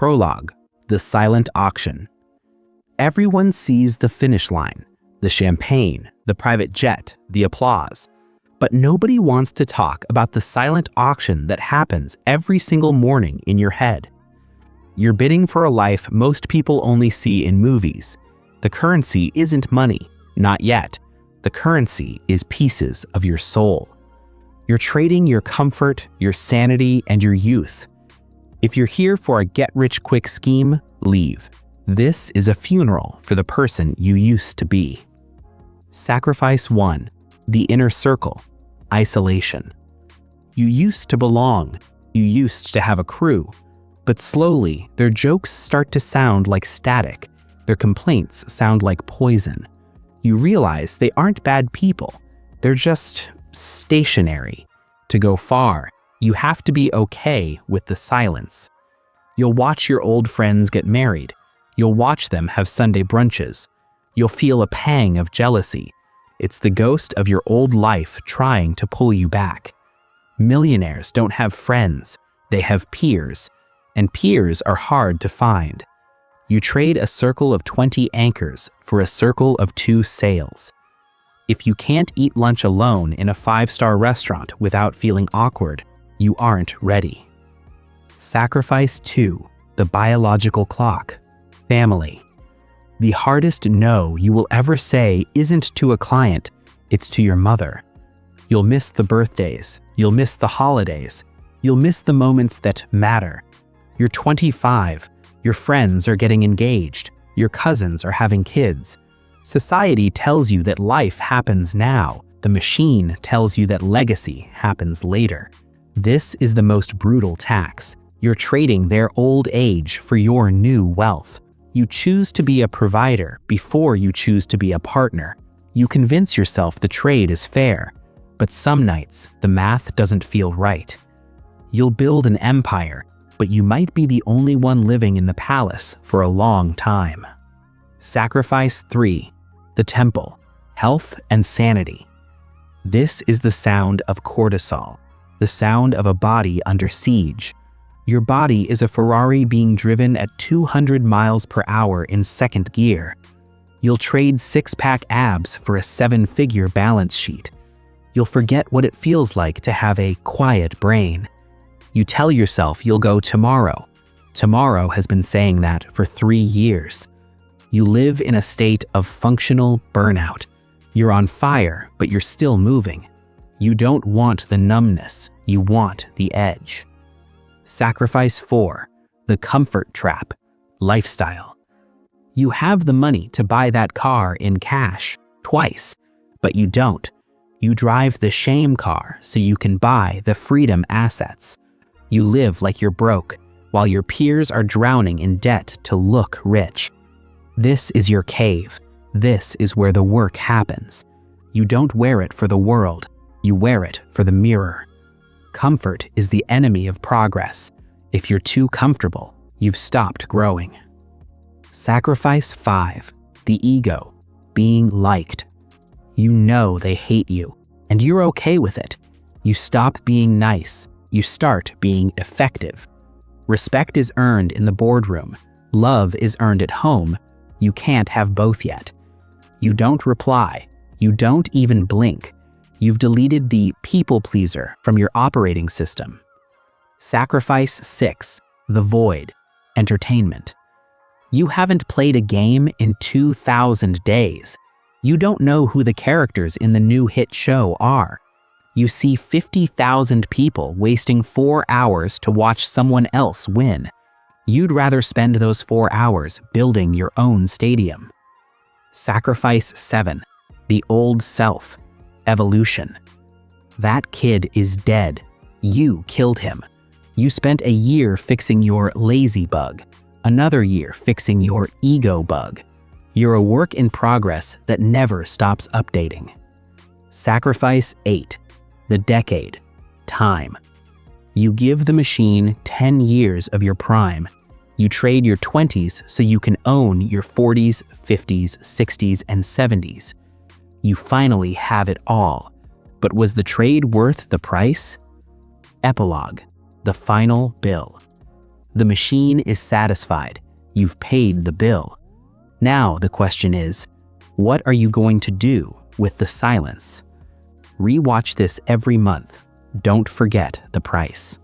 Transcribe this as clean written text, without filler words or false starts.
Prologue, the silent auction. Everyone sees the finish line, the champagne, the private jet, the applause. But nobody wants to talk about the silent auction that happens every single morning in your head. You're bidding for a life most people only see in movies. The currency isn't money, not yet. The currency is pieces of your soul. You're trading your comfort, your sanity, and your youth. If you're here for a get-rich-quick scheme, leave. This is a funeral for the person you used to be. Sacrifice 1. The inner circle. Isolation. You used to belong. You used to have a crew. But slowly, their jokes start to sound like static. Their complaints sound like poison. You realize they aren't bad people. They're just stationary. To go far, you have to be okay with the silence. You'll watch your old friends get married. You'll watch them have Sunday brunches. You'll feel a pang of jealousy. It's the ghost of your old life trying to pull you back. Millionaires don't have friends. They have peers. And peers are hard to find. You trade a circle of 20 anchors for a circle of 2 sails. If you can't eat lunch alone in a 5-star restaurant without feeling awkward, you aren't ready. Sacrifice 2. The biological clock. Family. The hardest no you will ever say isn't to a client, it's to your mother. You'll miss the birthdays. You'll miss the holidays. You'll miss the moments that matter. You're 25. Your friends are getting engaged. Your cousins are having kids. Society tells you that life happens now. The machine tells you that legacy happens later. This is the most brutal tax. You're trading their old age for your new wealth. You choose to be a provider before you choose to be a partner. You convince yourself the trade is fair, but some nights the math doesn't feel right. You'll build an empire, but you might be the only one living in the palace for a long time. Sacrifice 3. The temple. Health and sanity. This is the sound of cortisol, the sound of a body under siege. Your body is a Ferrari being driven at 200 miles per hour in second gear. You'll trade 6-pack abs for a 7-figure balance sheet. You'll forget what it feels like to have a quiet brain. You tell yourself you'll go tomorrow. Tomorrow has been saying that for 3 years. You live in a state of functional burnout. You're on fire, but you're still moving. You don't want the numbness. You want the edge. Sacrifice 4. The comfort trap. Lifestyle. You have the money to buy that car in cash, twice, but you don't. You drive the shame car so you can buy the freedom assets. You live like you're broke, while your peers are drowning in debt to look rich. This is your cave. This is where the work happens. You don't wear it for the world. You wear it for the mirror. Comfort is the enemy of progress. If you're too comfortable, you've stopped growing. Sacrifice 5. The ego. Being liked. You know they hate you, and you're okay with it. You stop being nice. You start being effective. Respect is earned in the boardroom. Love is earned at home. You can't have both yet. You don't reply. You don't even blink. You've deleted the people pleaser from your operating system. Sacrifice 6. The void. Entertainment. You haven't played a game in 2,000 days. You don't know who the characters in the new hit show are. You see 50,000 people wasting 4 hours to watch someone else win. You'd rather spend those 4 hours building your own stadium. Sacrifice 7. The old self. Evolution. That kid is dead. You killed him. You spent a year fixing your lazy bug, another year fixing your ego bug. You're a work in progress that never stops updating. Sacrifice 8. The decade. Time. You give the machine 10 years of your prime. You trade your 20s so you can own your 40s, 50s, 60s, and 70s. You finally have it all. But was the trade worth the price? Epilogue. The final bill. The machine is satisfied. You've paid the bill. Now the question is, what are you going to do with the silence? Rewatch this every month. Don't forget the price.